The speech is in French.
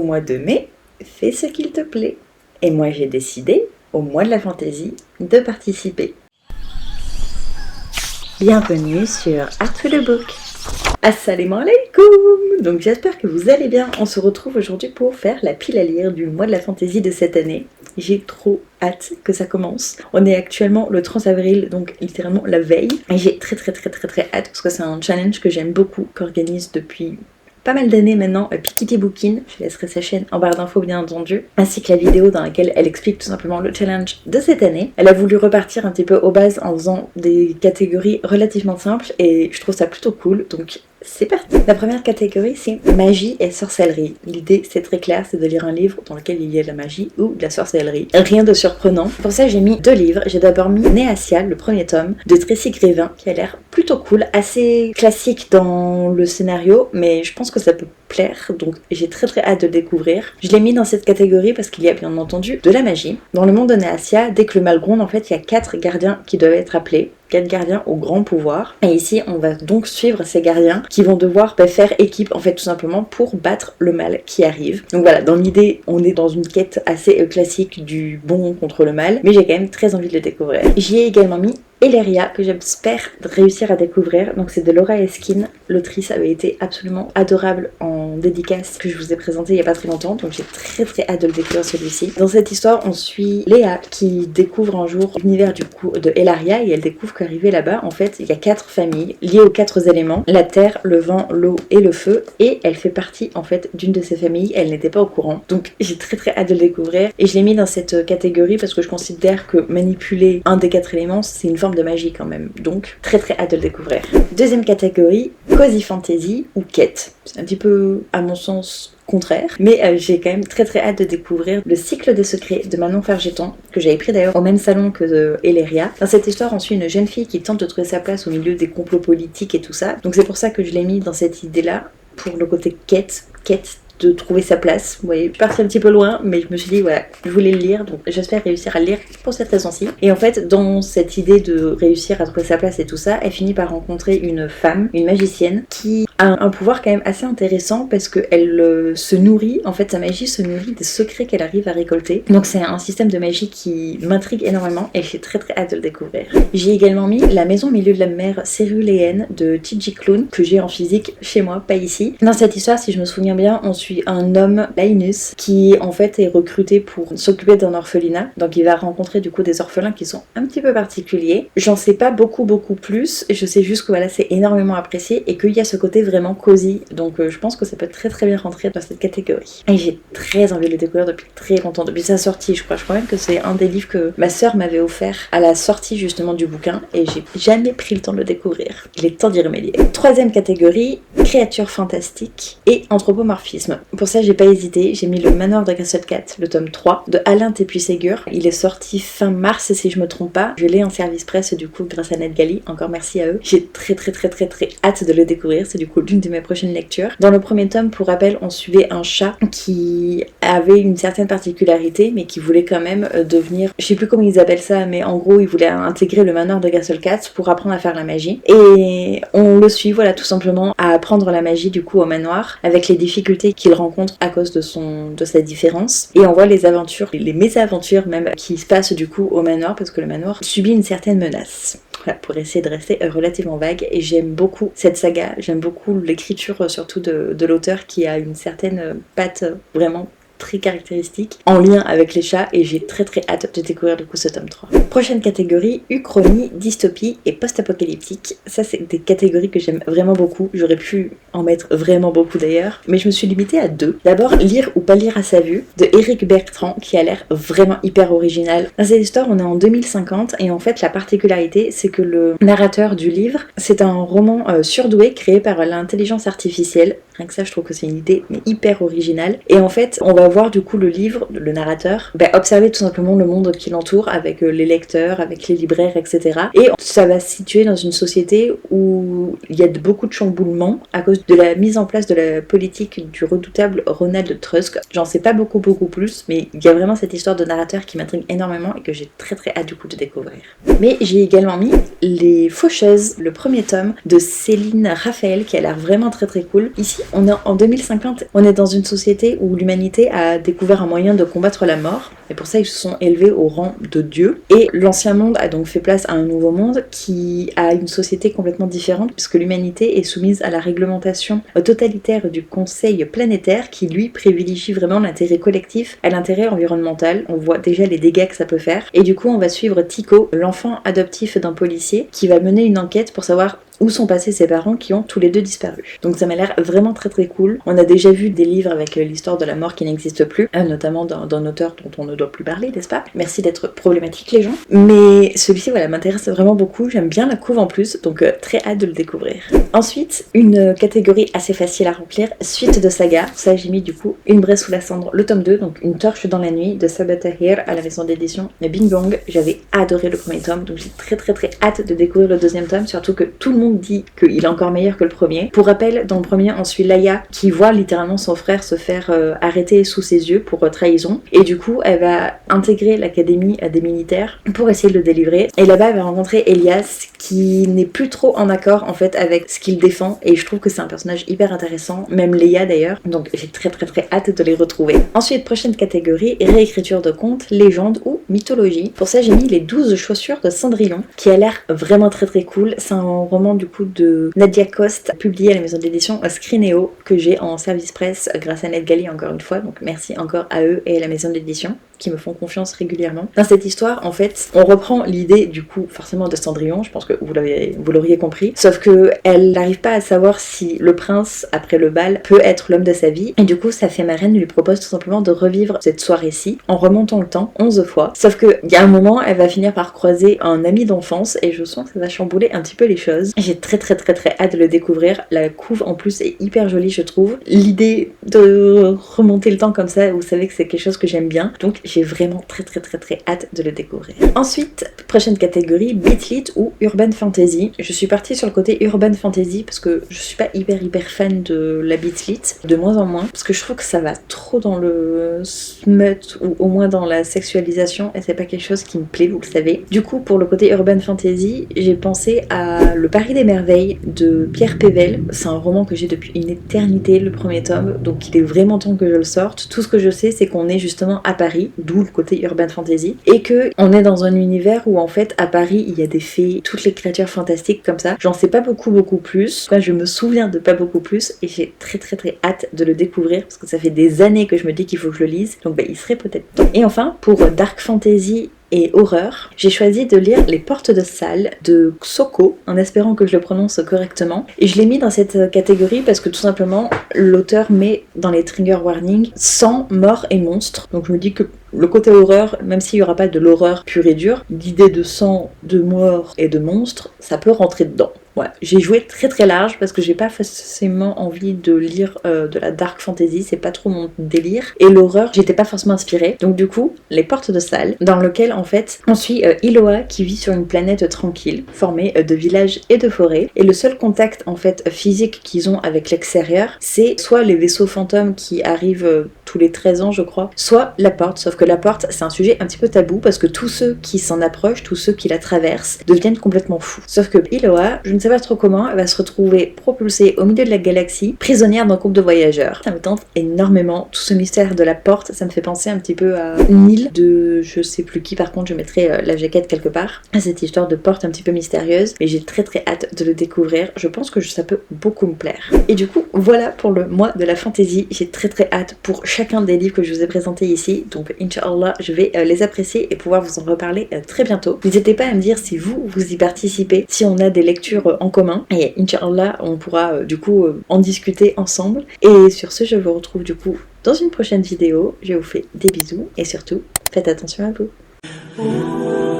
mois de mai, fais ce qu'il te plaît. Et moi j'ai décidé, au mois de la fantaisie, de participer. Bienvenue sur Art to the Book. Assalamu alaikum. Donc j'espère que vous allez bien. On se retrouve aujourd'hui pour faire la pile à lire du mois de la fantaisie de cette année. J'ai trop hâte que ça commence. On est actuellement le 30 avril, donc littéralement la veille. Et j'ai très hâte parce que c'est un challenge que j'aime beaucoup, qu'organise depuis pas mal d'années maintenant, Pikiti Bookin, je laisserai sa chaîne en barre d'infos bien entendu, ainsi que la vidéo dans laquelle elle explique tout simplement le challenge de cette année. Elle a voulu repartir un petit peu aux bases en faisant des catégories relativement simples et je trouve ça plutôt cool, donc c'est parti. La première catégorie c'est magie et sorcellerie. L'idée c'est très clair, c'est de lire un livre dans lequel il y a de la magie ou de la sorcellerie. Rien de surprenant. Pour ça j'ai mis 2 livres. J'ai d'abord mis Néacia, le premier tome, de Tracy Grévin, qui a l'air plutôt cool, assez classique dans le scénario, mais je pense que ça peut plaire, donc j'ai très hâte de le découvrir. Je l'ai mis dans cette catégorie parce qu'il y a bien entendu de la magie. Dans le monde de Néacia, dès que le mal gronde, en fait, il y a 4 gardiens qui doivent être appelés. 4 gardiens au grand pouvoir. Et ici, on va donc suivre ces gardiens qui vont devoir faire équipe, en fait, tout simplement pour battre le mal qui arrive. Donc voilà, dans l'idée, on est dans une quête assez classique du bon contre le mal, mais j'ai quand même très envie de le découvrir. J'y ai également mis Eleria, que j'espère réussir à découvrir. Donc c'est de Laura Eskin. L'autrice avait été absolument adorable en dédicace que je vous ai présenté il y a pas très longtemps, donc j'ai très hâte de le découvrir celui-ci. Dans cette histoire, on suit Léa qui découvre un jour l'univers du coup de Elaria et elle découvre qu'arrivée là-bas, en fait, il y a 4 familles liées aux 4 éléments, la terre, le vent, l'eau et le feu, et elle fait partie en fait d'une de ces familles, elle n'était pas au courant. Donc j'ai très hâte de le découvrir et je l'ai mis dans cette catégorie parce que je considère que manipuler un des 4 éléments, c'est une forme de magie quand même, donc très hâte de le découvrir. Deuxième catégorie, cozy fantasy ou quête. C'est un petit peu à mon sens contraire, mais j'ai quand même très hâte de découvrir le cycle des secrets de Manon Fargeton, que j'avais pris d'ailleurs au même salon que Eleria. Dans cette histoire, on suit une jeune fille qui tente de trouver sa place au milieu des complots politiques et tout ça, donc c'est pour ça que je l'ai mis dans cette idée-là, pour le côté quête de trouver sa place. Vous voyez, je suis partie un petit peu loin, mais je me suis dit, voilà, je voulais le lire, donc j'espère réussir à le lire pour cette raison-ci. Et en fait, dans cette idée de réussir à trouver sa place et tout ça, elle finit par rencontrer une femme, une magicienne, qui a un pouvoir quand même assez intéressant parce qu'elle se nourrit, en fait, sa magie se nourrit des secrets qu'elle arrive à récolter. Donc c'est un système de magie qui m'intrigue énormément et j'ai très hâte de le découvrir. J'ai également mis La maison au milieu de la mer céruléenne de T.J. Klune, que j'ai en physique chez moi, pas ici. Dans cette histoire, si je me souviens bien, on suit un homme, Linus, qui en fait est recruté pour s'occuper d'un orphelinat. Donc il va rencontrer du coup des orphelins qui sont un petit peu particuliers. J'en sais pas beaucoup plus, je sais juste que voilà, c'est énormément apprécié et qu'il y a ce côté vraiment cosy. Donc je pense que ça peut très bien rentrer dans cette catégorie. Et j'ai très envie de le découvrir depuis très longtemps, depuis sa sortie. Je crois même que c'est un des livres que ma sœur m'avait offert à la sortie justement du bouquin et j'ai jamais pris le temps de le découvrir. Il est temps d'y remédier. Troisième catégorie, créatures fantastiques et anthropomorphisme. Pour ça, j'ai pas hésité, j'ai mis Le Manoir de Castlecat, le tome 3, de Alain Tépuy-Ségur. Il est sorti fin mars, si je me trompe pas. Je l'ai en service presse, du coup, grâce à NetGalley. Encore merci à eux. J'ai très hâte de le découvrir. C'est du coup l'une de mes prochaines lectures. Dans le premier tome, pour rappel, on suivait un chat qui avait une certaine particularité, mais qui voulait quand même devenir, je sais plus comment ils appellent ça, mais en gros, il voulait intégrer le Manoir de Castlecat pour apprendre à faire la magie. Et on le suit, voilà, tout simplement, à apprendre la magie, du coup, au manoir, avec les difficultés qu'il rencontre à cause de sa différence. Et on voit les aventures, les mésaventures même, qui se passent du coup au manoir, parce que le manoir subit une certaine menace. Voilà, pour essayer de rester relativement vague. Et j'aime beaucoup cette saga, j'aime beaucoup l'écriture surtout de l'auteur qui a une certaine patte vraiment très caractéristique en lien avec les chats et j'ai très hâte de découvrir du coup ce tome 3. Prochaine catégorie, uchronie, dystopie et post-apocalyptique. Ça c'est des catégories que j'aime vraiment beaucoup, j'aurais pu en mettre vraiment beaucoup d'ailleurs, mais je me suis limitée à 2. D'abord, Lire ou pas lire à sa vue de Éric Bertrand qui a l'air vraiment hyper original. Dans cette histoire on est en 2050 et en fait la particularité c'est que le narrateur du livre c'est un roman surdoué créé par l'intelligence artificielle. Rien que ça je trouve que c'est une idée mais hyper originale et en fait on va va voir du coup le livre, le narrateur, observer tout simplement le monde qui l'entoure avec les lecteurs, avec les libraires, etc. Et ça va se situer dans une société où il y a beaucoup de chamboulements à cause de la mise en place de la politique du redoutable Ronald Tusk. J'en sais pas beaucoup plus, mais il y a vraiment cette histoire de narrateur qui m'intrigue énormément et que j'ai très hâte du coup de découvrir. Mais j'ai également mis Les Faucheuses, le premier tome de Céline Raphael qui a l'air vraiment très cool. Ici, on est en 2050, on est dans une société où l'humanité a découvert un moyen de combattre la mort, et pour ça ils se sont élevés au rang de dieux. Et l'ancien monde a donc fait place à un nouveau monde qui a une société complètement différente, puisque l'humanité est soumise à la réglementation totalitaire du Conseil planétaire qui lui privilégie vraiment l'intérêt collectif à l'intérêt environnemental. On voit déjà les dégâts que ça peut faire. Et du coup, on va suivre Tico, l'enfant adoptif d'un policier, qui va mener une enquête pour savoir où sont passés ses parents qui ont tous les deux disparu. Donc ça m'a l'air vraiment très cool. On a déjà vu des livres avec l'histoire de la mort qui n'existe plus, notamment d'un auteur dont on ne doit plus parler, n'est-ce pas? Merci d'être problématique les gens. Mais celui-ci voilà, m'intéresse vraiment beaucoup, j'aime bien la couve en plus, donc très hâte de le découvrir. Ensuite, une catégorie assez facile à remplir, suite de saga. Pour ça j'ai mis du coup Une braise sous la cendre, le tome 2, donc Une torche dans la nuit de Sabaa Tahir à la maison d'édition Bing Bong. J'avais adoré le premier tome, donc j'ai très hâte de découvrir le deuxième tome, surtout que tout le monde dit qu'il est encore meilleur que le premier. Pour rappel, dans le premier, on suit Laia qui voit littéralement son frère se faire arrêter sous ses yeux pour trahison, et du coup elle va intégrer l'académie des militaires pour essayer de le délivrer, et là-bas elle va rencontrer Elias qui n'est plus trop en accord en fait avec ce qu'il défend, et je trouve que c'est un personnage hyper intéressant, même Leia d'ailleurs, donc j'ai très hâte de les retrouver. Ensuite, prochaine catégorie, réécriture de contes, légende ou mythologie. Pour ça j'ai mis Les 12 chaussures de Cendrillon qui a l'air vraiment très cool. C'est un roman du coup de Nadia Coste, publié à la maison d'édition Scrineo, que j'ai en service presse grâce à NetGalley encore une fois, donc merci encore à eux et à la maison d'édition qui me font confiance régulièrement. Dans cette histoire, en fait, on reprend l'idée du coup forcément de Cendrillon, je pense que vous l'auriez compris, sauf que elle n'arrive pas à savoir si le prince, après le bal, peut être l'homme de sa vie, et du coup sa fée marraine lui propose tout simplement de revivre cette soirée-ci en remontant le temps 11 fois, sauf que il y a un moment, elle va finir par croiser un ami d'enfance, et je sens que ça va chambouler un petit peu les choses. J'ai très hâte de le découvrir. La couve en plus est hyper jolie, je trouve. L'idée de remonter le temps comme ça, vous savez que c'est quelque chose que j'aime bien, donc j'ai vraiment très hâte de le découvrir. Ensuite, prochaine catégorie, Beat Lit ou Urban Fantasy. Je suis partie sur le côté Urban Fantasy parce que je suis pas hyper fan de la Beat Lit, de moins en moins, parce que je trouve que ça va trop dans le smut ou au moins dans la sexualisation, et c'est pas quelque chose qui me plaît, vous le savez. Du coup, pour le côté Urban Fantasy, j'ai pensé à Le Paris des Merveilles de Pierre Pével. C'est un roman que j'ai depuis une éternité, le premier tome, donc il est vraiment temps que je le sorte. Tout ce que je sais, c'est qu'on est justement à Paris, d'où le côté Urban Fantasy, et que on est dans un univers où en fait à Paris il y a des fées, toutes les créatures fantastiques comme ça. J'en sais pas beaucoup plus, enfin, je me souviens de pas beaucoup plus, et j'ai très hâte de le découvrir parce que ça fait des années que je me dis qu'il faut que je le lise, donc il serait peut-être temps. Et enfin, pour Dark Fantasy et horreur, j'ai choisi de lire Les Portes de Salle de Soko, en espérant que je le prononce correctement, et je l'ai mis dans cette catégorie parce que tout simplement l'auteur met dans les trigger warnings sang, mort et monstres, donc je me dis que le côté horreur, même s'il n'y aura pas de l'horreur pure et dure, l'idée de sang, de mort et de monstres, ça peut rentrer dedans. Ouais, j'ai joué très large parce que j'ai pas forcément envie de lire de la dark fantasy, c'est pas trop mon délire, et l'horreur, j'étais pas forcément inspirée. Donc du coup, Les Portes de Salle, dans lequel en fait on suit Iloa qui vit sur une planète tranquille, formée de villages et de forêts, et le seul contact en fait physique qu'ils ont avec l'extérieur, c'est soit les vaisseaux fantômes qui arrivent tous les 13 ans je crois, soit la porte, sauf que la porte c'est un sujet un petit peu tabou parce que tous ceux qui s'en approchent, tous ceux qui la traversent deviennent complètement fous. Sauf que Iloa, je ne sais pas trop comment, elle va se retrouver propulsée au milieu de la galaxie, prisonnière d'un groupe de voyageurs. Ça me tente énormément, tout ce mystère de la porte, ça me fait penser un petit peu à Nil de je sais plus qui, par contre je mettrai la jaquette quelque part, à cette histoire de porte un petit peu mystérieuse, mais j'ai très hâte de le découvrir, je pense que ça peut beaucoup me plaire. Et du coup, voilà pour le mois de la fantasy, j'ai très hâte pour chacun des livres que je vous ai présentés ici, donc Inch'Allah, je vais les apprécier et pouvoir vous en reparler très bientôt. N'hésitez pas à me dire si vous y participez, si on a des lectures en commun, et Inch'Allah, on pourra du coup en discuter ensemble. Et sur ce, je vous retrouve du coup dans une prochaine vidéo. Je vous fais des bisous et surtout, faites attention à vous.